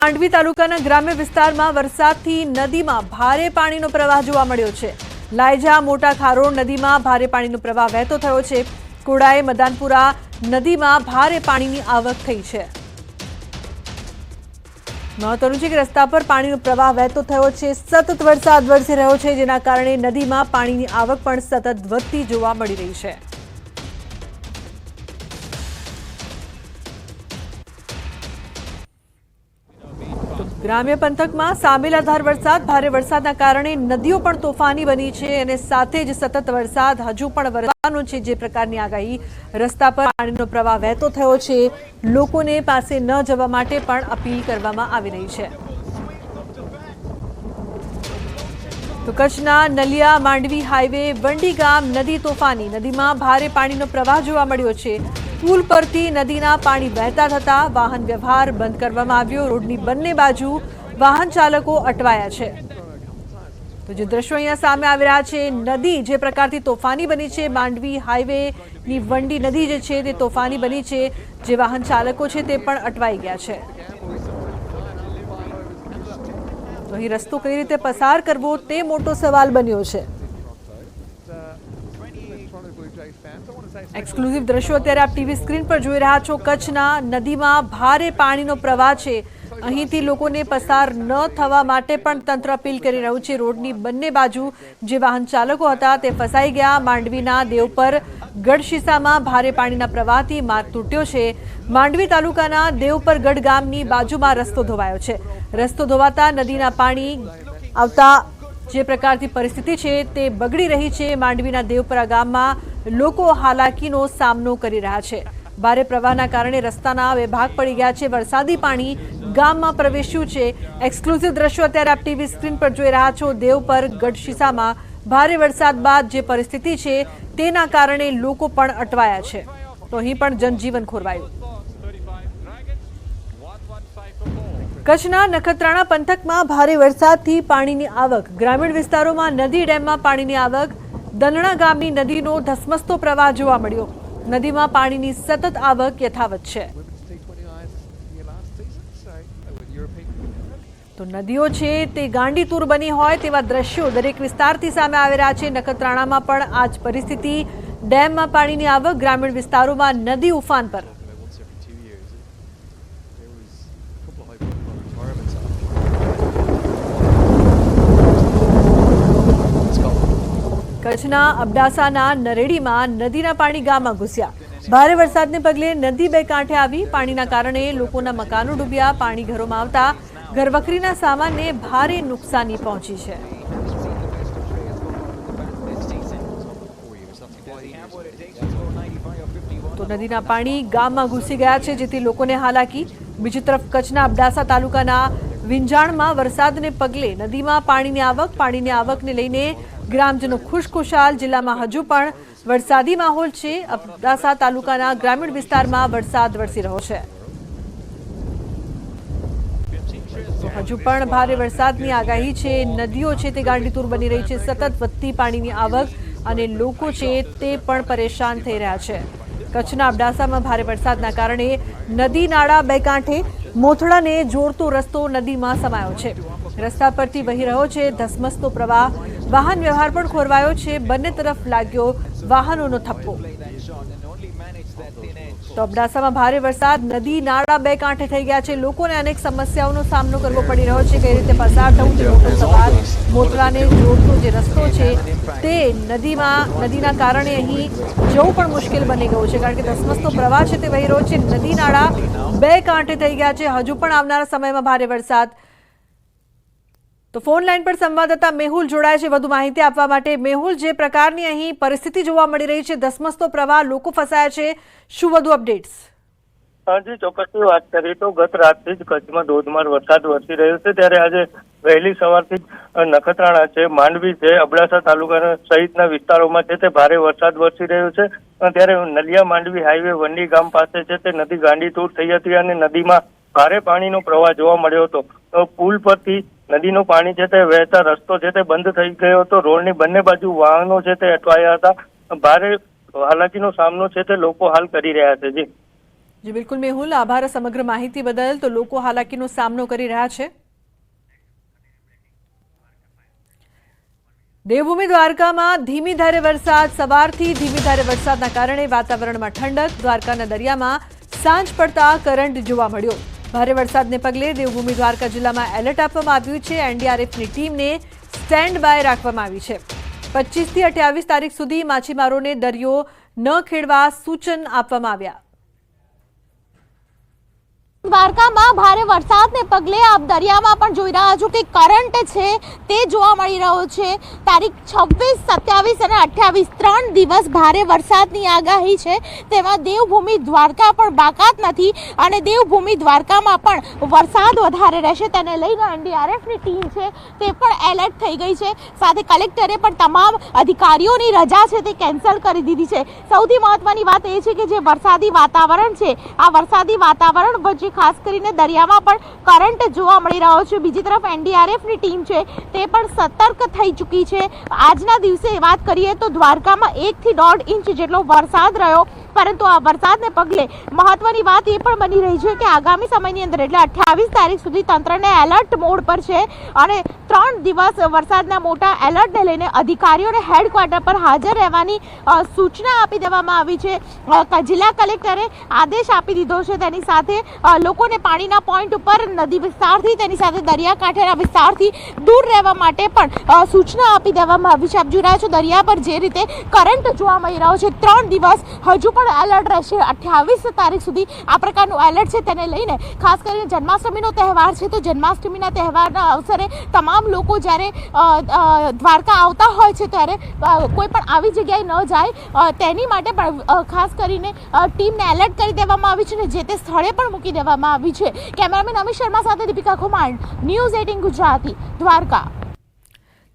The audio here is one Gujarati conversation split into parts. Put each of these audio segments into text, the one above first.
માંડવી તાલુકાના ગ્રામ્ય વિસ્તારમાં વરસાદથી નદીમાં ભારે પાણીનો પ્રવાહ જોવા મળ્યો છે। લાયજા મોટા ખારોડ નદીમાં ભારે પાણીનો પ્રવાહ વહેતો થયો છે। કોડાઈ મદાનપુરા નદીમાં ભારે પાણીની આવક થઈ છે। મહત્વનું છે કે રસ્તા પર પાણીનો પ્રવાહ વહેતો થયો છે। સતત વરસાદ વરસી રહ્યો છે, જેના કારણે નદીમાં પાણીની આવક પણ સતત વધતી જોવા મળી રહી છે। ગ્રામ્ય પંથકમાં સામેલાધાર વરસાદ, ભારે વરસાદના કારણે નદીઓ પણ તોફાની બની છે અને સાથે જ સતત વરસાદ હજુ પણ વરસવાનો છે। જે પ્રકારની આગાહી, રસ્તા પર પાણીનો પ્રવાહ વહેતો થયો છે। લોકોને પાસે ન જવા માટે પણ અપીલ કરવામાં આવી રહી છે। તો કચ્છના નલિયા માંડવી હાઈવે વંડી ગામ નદી તોફાની, નદીમાં ભારે પાણીનો પ્રવાહ જોવા મળ્યો છે। પુલ પરથી નદીના પાણી વહેતા થતા વાહન વ્યવહાર બંધ કરવામાં આવ્યો। રોડની બંને બાજુ વાહન ચાલકો અટવાયા છે। તો જે દ્રશ્યો અહીંયા સામે આવી રહ્યા છે, નદી જે પ્રકારથી તોફાની બની છે, માંડવી હાઈવેની વંડી નદી જે છે તે તોફાની બની છે। જે વાહન ચાલકો છે તે પણ અટવાઈ ગયા છે। તો અહીં રસ્તો કઈ રીતે પસાર કરવો તે મોટો સવાલ બન્યો છે। એક્સક્લુઝિવ દ્રશ્યો અત્યારે આપ ટીવી સ્ક્રીન પર જોઈ રહ્યા છો। કચ્છના નદીમાં ભારે પાણીનો પ્રવાહ છે। અહીંથી લોકોને પસાર ન થવા માટે પણ તંત્ર અપીલ કરી રહ્યું છે। રોડની બંને બાજુ જે વાહન ચાલકો હતા તે ફસાઈ ગયા। માંડવીના દેવપર ગઢશીસામાં ભારે પાણીના પ્રવાહથી માર્ગ તૂટ્યો છે। માંડવી તાલુકાના દેવપરગઢ ગામની બાજુમાં રસ્તો ધોવાયો છે। રસ્તો ધોવાતા નદીના પાણી આવતા જે પ્રકારની પરિસ્થિતિ છે તે બગડી રહી છે। માંડવીના દેવપરા ગામમાં લોકો હાલાકીનો સામનો કરી રહ્યા છે। ભારે પ્રવાહના કારણે રસ્તાના બે ભાગ પડી ગયા છે। વરસાદી પાણી ગામમાં પ્રવેશ્યું છે। એક્સક્લુઝિવ દ્રશ્યો અત્યારે આપ ટીવી સ્ક્રીન પર જોઈ રહ્યા છો। દેવપર ગઢશીસામાં ભારે વરસાદ બાદ જે પરિસ્થિતિ છે તેના કારણે લોકો પણ અટવાયા છે। તો અહીં પણ જનજીવન ખોરવાયું। કચ્છના નખત્રાણા પંથકમાં ભારે વરસાદથી પાણીની આવક, ગ્રામીણ વિસ્તારોમાં નદી ડેમમાં પાણીની આવક। દલણા ગામની નદીનો ધસમસતો પ્રવાહ જોવા મળ્યો। નદીમાં પાણીની સતત આવક યથાવત છે। તો નદીઓ છે તે ગાંડીતુર બની હોય તેવા દ્રશ્યો દરેક વિસ્તારથી સામે આવી રહ્યા છે। નખત્રાણામાં પણ આ જ પરિસ્થિતિ, ડેમમાં પાણીની આવક, ગ્રામીણ વિસ્તારોમાં નદી ઉફાન પર। કચ્છના અબડાસાના નરેડીમાં નદીના પાણી ગામમાં ઘૂસ્યા। ભારે વરસાદને પગલે નદી બે કાંઠે આવી। પાણીના કારણે લોકોના મકાનો ડૂબ્યા। પાણી ઘરોમાં આવતા ઘરવખરીના સામાનને ભારે નુકસાની પહોંચી છે। તો નદીના પાણી ગામમાં ઘૂસી ગયા છે, જેથી લોકોને હાલાકી। બીજી તરફ કચ્છના અબડાસા તાલુકાના વિંજાણમાં વરસાદને પગલે નદીમાં પાણીની આવક, પાણીની આવકને લઈને ગ્રામજનો ખુશખુશાલ। જિલ્લામાં હજુ પણ વરસાદી માહોલ છે। અબડાસા તાલુકાના ગ્રામીણ વિસ્તારમાં વરસાદ વરસી રહ્યો છે। તો હજુ પણ ભારે વરસાદની આગાહી છે। નદીઓ છે તે ગાંડીતુર બની રહી છે। સતત વધતી પાણીની આવક અને લોકો છે તે પણ પરેશાન થઈ રહ્યા છે। કચ્છના અબડાસામાં ભારે વરસાદના કારણે નદી નાળા બે કાંઠે, મોથડાને જોડતો રસ્તો નદીમાં સમાયો છે। રસ્તા પરથી વહી રહ્યો છે ધસમસતો પ્રવાહ। વાહન વ્યવહાર પણ ખોરવાયો છે। બંને તરફ લાગ્યો વાહનોનો થપ્પો। તો અબડાસામાં ભારે વરસાદ, નદી નાળા બે કાંઠે થઈ ગયા છે। લોકોને અનેક સમસ્યાઓનો સામનો કરવો પડી રહ્યો છે। કઈ રીતે પસાર થવું તે મોટો સવાલ। મોથડાને જોડતો જે રસ્તો છે તે નદીના કારણે અહીં જવું પણ મુશ્કેલ બની ગયું છે, કારણ કે ધસમસતો પ્રવાહ છે તે વહી રહ્યો છે। નદી નાળા બે કાંઠે થઈ ગયા છે। હજુ પણ આવનારા સમયમાં ભારે વરસાદ। તો ફોન લાઈન પર સંવાદદાતા મેહુલ જોડાય છે વધુ માહિતી આપવા માટે। મેહુલ, જે પ્રકારની અહીં પરિસ્થિતિ જોવા મળી રહી છે, ધસમસતો પ્રવાહ, લોકો ફસાયા છે, શું વધુ અપડેટ્સ? જી, ચોક્કસથી વાત કરીએ તો ગત રાતથી જ કચ્છમાં ધોધમાર વરસાદ વરસી રહ્યો છે। ત્યારે આજે વહેલી સવારથી જ નખત્રાણા છે, માંડવી છે, અબડાસા તાલુકાના સહિતના વિસ્તારોમાં છે તે ભારે વરસાદ વરસી રહ્યો છે। ત્યારે નલિયા માંડવી હાઈવે વંડી ગામ પાસે છે તે નદી ગાંડીતુર થઈ હતી અને નદીમાં ભારે પાણીનો પ્રવાહ જોવા મળ્યો હતો। પુલ પરથી નદીનું પાણી છે તે વહેતા રસ્તો છે તે બંધ થઈ ગયો હતો। રોડની બંને બાજુ વાહનો છે તે અટવાયા હતા। ભારે હાલાકીનો સામનો છે તે લોકો હાલ કરી રહ્યા છે। જી। જી બિલકુલ મેહુલ, આભાર સમગ્ર માહિતી બદલ। તો લોકો હાલાકીનો સામનો કરી રહ્યા છે। દેવભૂમિ દ્વારકામાં ધીમી ધારે વરસાદ। સવારથી ધીમી ધારે વરસાદના કારણે વાતાવરણમાં ઠંડક। દ્વારકાના દરિયામાં સાંજ પડતા કરંટ જોવા મળ્યો। ભારે વરસાદને પગલે દેવભૂમિ દ્વારકા જિલ્લામાં એલર્ટ આપવામાં આવ્યું છે। એનડીઆરએફની ટીમને સ્ટેન્ડ બાય રાખવામાં આવી છે। 25 થી 28 તારીખ સુધી માછીમારોને દરિયો ન ખેડવા સૂચન આપવામાં આવ્યા। દ્વારકામાં ભારે વરસાદને પગલે આપ દરિયામાં પણ જોઈ રહ્યા છો કે કરંટ છે તે જોવા મળી રહ્યો છે। તારીખ 26, 27 અને 28 3 દિવસ ભારે વરસાદની આગાહી છે। તેમાં દેવભૂમિ દ્વારકા પણ બાકાત નથી અને દેવભૂમિ દ્વારકામાં પણ વરસાદ વધારે રહેશે। તેને લઈને એનડીઆરએફની ટીમ છે તે પણ એલર્ટ થઈ ગઈ છે। સાથે કલેક્ટરે પણ તમામ અધિકારીઓની રજા છે તે કેન્સલ કરી દીધી છે। સૌથી મહત્વની વાત એ છે કે જે વરસાદી વાતાવરણ છે આ વરસાદી વાતાવરણ વચ્ચે ખાસ કરીને દરિયામાં પણ કરંટ જોવા મળી રહ્યો છે। બીજી તરફ એનડીઆરએફની ટીમ છે તે પણ સતર્ક થઈ ચૂકી છે। આજના દિવસે વાત કરીએ તો દ્વારકામાં 1 થી 1.5 ઇંચ જેટલો વરસાદ રહ્યો, પરંતુ આ વરસાદને પગલે મહત્વની વાત એ પણ બની રહી છે કે આગામી સમયની અંદર એટલે 28 તારીખ સુધી તંત્રને એલર્ટ મોડ પર છે અને 3 દિવસ વરસાદના મોટા એલર્ટને લઈને અધિકારીઓને હેડક્વાર્ટર પર હાજર રહેવાની સૂચના આપી દેવામાં આવી છે। જિલ્લા કલેક્ટરે આદેશ આપી દીધો છે। તેની સાથે લોકોને પાણીના પોઈન્ટ ઉપર નદી વિસ્તારથી તેની સાથે દરિયાકાંઠાના વિસ્તારથી દૂર રહેવા માટે પણ સૂચના આપી દેવામાં આવી છે। આપ જોઈ રહ્યા છો દરિયા પર જે રીતે કરંટ જોવા મળી રહ્યો છે। 3 દિવસ હજુ પણ એલર્ટ રહેશે। 28 તારીખ સુધી આ પ્રકારનું એલર્ટ છે। તેને લઈને ખાસ કરીને જન્માષ્ટમીનો તહેવાર છે તો જન્માષ્ટમીના તહેવારના અવસરે તમામ લોકો જ્યારે દ્વારકા આવતા હોય છે ત્યારે કોઈ પણ આવી જગ્યાએ ન જાય તેની માટે પણ ખાસ કરીને ટીમને એલર્ટ કરી દેવામાં આવી છે અને જે તે સ્થળે પણ મૂકી દેવામાં આવી છે। કેમેરામેન અમિત શર્મા સાથે દીપિકા ખુમાણ, ન્યૂઝ 18 ગુજરાતી, દ્વારકા।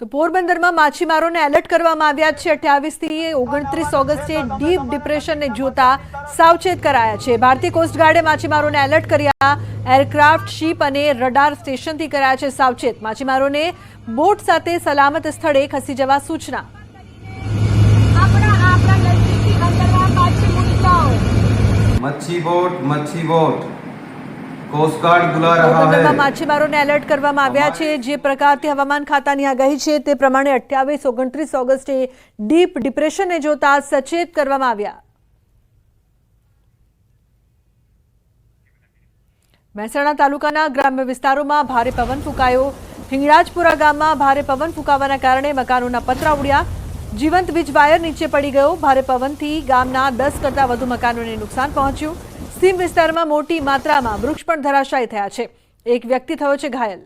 તો પોરબંદરમાં માછીમારોને એલર્ટ કરવામાં આવ્યા છે। 28 થી 29 ઓગસ્ટે ડીપ ડિપ્રેશનને જોતા સાવચેત કરાયા છે। ભારતીય કોસ્ટગાર્ડે માછીમારોને એલર્ટ કર્યા। એરક્રાફ્ટ, શિપ અને રડાર સ્ટેશનથી કરાયા છે સાવચેત। માછીમારોને બોટ સાથે સલામત સ્થળે ખસી જવા સૂચના। मच्छी बोट कोस्ट गार्ड बुला रहा પોરબંદરમાં है। માછીમારોને એલર્ટ કરવામાં આવ્યા છે। જે પ્રકારથી હવામાન ખાતાની આગાહી છે તે પ્રમાણે 28, 29 ઓગસ્ટે ડીપ ડિપ્રેશનને જોતા સચેત કરવામાં આવ્યા। મહેસાણા તાલુકાના ગ્રામ્ય વિસ્તારોમાં ભારે પવન ફૂંકાયો। હિંગળાજપુરા ગામમાં ભારે પવન ફૂંકાવાના કારણે મકાનોના પતરા ઉડ્યા। જીવંત વીજ વાયર નીચે પડી ગયો। ભારે પવનથી ગામના 10 કરતા વધુ મકાનોને નુકસાન પહોંચ્યું। સીમ વિસ્તારમાં મોટી માત્રામાં વૃક્ષ પણ ધરાશાયી થયા છે। એક વ્યક્તિ થયો છે ઘાયલ।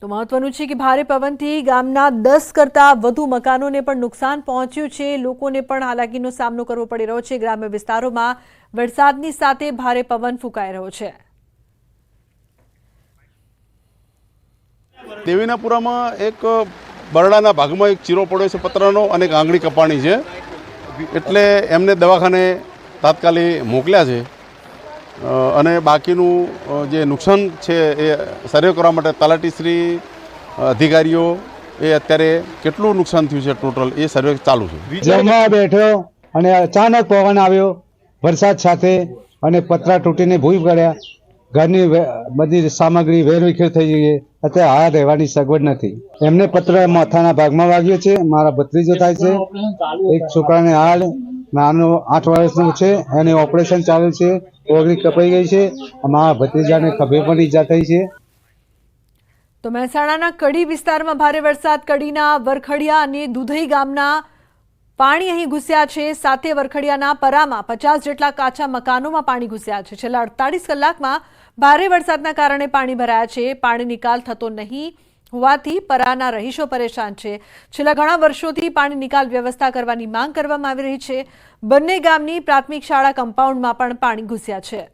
તો મહત્વનું છે કે ભારે પવનથી ગામના 10 કરતા વધુ મકાનોને પણ નુકસાન પહોંચ્યું છે। લોકોને પણ હાલાકીનો સામનો કરવો પડી રહ્યો છે। ગ્રામ્ય વિસ્તારોમાં વરસાદની સાથે ભારે પવન ફૂંકાઈ રહ્યો છે। દેવીનાપુરામાં એક બરડાના ભાગમાં એક ચીરો પડ્યો છે પતરાનો અને એક આંગળી કપાણી છે, એટલે એમને દવાખાને તાત્કાલિક મોકલ્યા છે અને બાકીનું જે નુકસાન છે એ સર્વે કરવા માટે તલાટીશ્રી અધિકારીઓ એ અત્યારે કેટલું નુકસાન થયું છે ટોટલ એ સર્વે ચાલુ છે। જમવા બેઠો અને અચાનક પવન આવ્યો વરસાદ સાથે અને પતરા તૂટીને ભૂઈ પડ્યા। ઘરની બધી સામગ્રી વેરવિખેર થઈ ગઈ। અત્યારે હાથ રહેવાની સગવડ નથી। એમને પત્ર માથાના ભાગમાં વાગ્યો છે। મારા ભત્રીજો થાય છે। એક છોકરાને હાલ નાનો 8 વર્ષનો છે, એને ઓપરેશન ચાલુ છે। ઓગળી કપાઈ ગઈ છે। મારા ભત્રીજાને ખભે પણ ઈજા થઈ છે। તો મહેસાણાના કડી વિસ્તારમાં ભારે વરસાદ। કડીના વરખડિયા અને દુધઈ ગામના પાણી અહીં ઘૂસ્યા છે। સાથે વરખડિયાના પરામાં 50 જેટલા કાચા મકાનોમાં પાણી ઘૂસ્યા છે। છેલ્લા 48 કલાકમાં ભારે વરસાદના કારણે પાણી ભરાયા છે। પાણી નિકાલ થતો નહીં હોવાથી પરાના રહીશો પરેશાન છે। છેલ્લા ઘણા વર્ષોથી પાણી નિકાલ વ્યવસ્થા કરવાની માંગ કરવામાં આવી રહી છે। બંને ગામની પ્રાથમિક શાળા કમ્પાઉન્ડમાં પણ પાણી ઘૂસ્યા છે।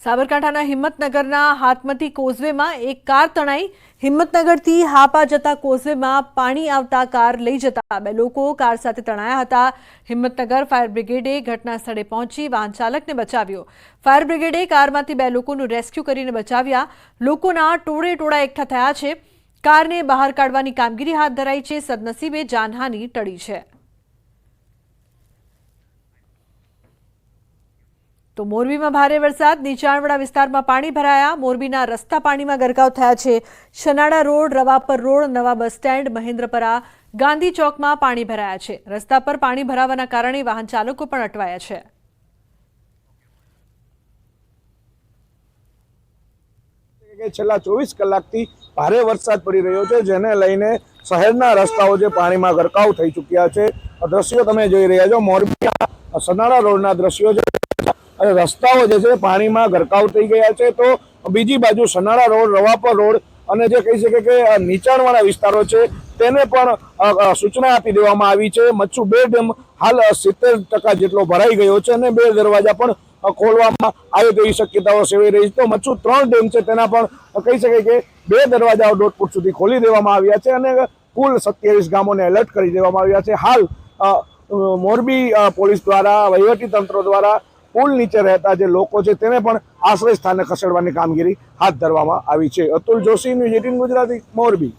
સાબરકાંઠાના હિંમતનગરના હાથમતી કોઝવેમાં એક કાર તણાઈ। હિંમતનગરથી હાપા જતા કોઝવેમાં પાણી આવતા કાર લઈ જતા 2 લોકો કાર સાથે તણાયા હતા। હિંમતનગર ફાયર બ્રિગેડે ઘટના સ્થળે પહોંચી વાહન ચાલકને બચાવ્યો। ફાયર બ્રિગેડે કારમાંથી 2 લોકોનું રેસ્ક્યુ કરીને બચાવ્યા। લોકોના ટોળે ટોળા એકઠા થયા છે। કારને બહાર કાઢવાની કામગીરી હાથ ધરાઈ છે। સદનસીબે જાનહાનિ ટળી છે। તો મોરબીમાં ભારે વરસાદ, નીચાણવાળા વિસ્તારમાં પાણી ભરાયા. મોરબીના રસ્તા પાણીમાં ગરકાવ થયા છે. શનાળા રોડ, રવાપર રોડ, નવા બસ સ્ટેન્ડ, મહેન્દ્રપરા, ગાંધી ચોકમાં પાણી ભરાયા છે. રસ્તા પર પાણી ભરાવાના કારણે વાહન ચાલકો પણ અટવાયા છે. છેલ્લા 24 કલાકથી ભારે વરસાદ પડી રહ્યો છે, જેને લઈને શહેરના રસ્તાઓ જે પાણીમાં ગરકાવ થઈ ચૂક્યા છે. દ્રશ્યો તમે જોઈ રહ્યા છો, મોરબી સનાળા રોડના દ્રશ્યો છે અને રસ્તાઓ જે છે પાણીમાં ગરકાવ થઈ ગયા છે. તો બીજી બાજુ સનાળા રોડ, રવાપર રોડ અને જે કહી શકે કે નીચાણવાળા વિસ્તારો છે તેને પણ સૂચના આપી દેવામાં આવી છે. મચ્છુ 2 ડેમ હાલ 70% જેટલો ભરાઈ ગયો છે અને 2 દરવાજા પણ ખોલવામાં આવે તેવી શક્યતાઓ સેવાઈ રહી છે. તો મચ્છુ 3 ડેમ છે તેના પણ કહી શકાય કે 2 દરવાજાઓ 1.5 ફૂટ સુધી ખોલી દેવામાં આવ્યા છે અને કુલ 27 ગામોને એલર્ટ કરી દેવામાં આવ્યા છે. હાલ મોરબી પોલીસ દ્વારા, વહીવટી તંત્ર દ્વારા પુલ નીચે રહેતા જે લોકો છે તેને પણ આશ્રય સ્થાને ખસેડવાની કામગીરી હાથ ધરવામાં આવી છે. અતુલ જોશી, ન્યૂઝ 18 ગુજરાતી, મોરબી.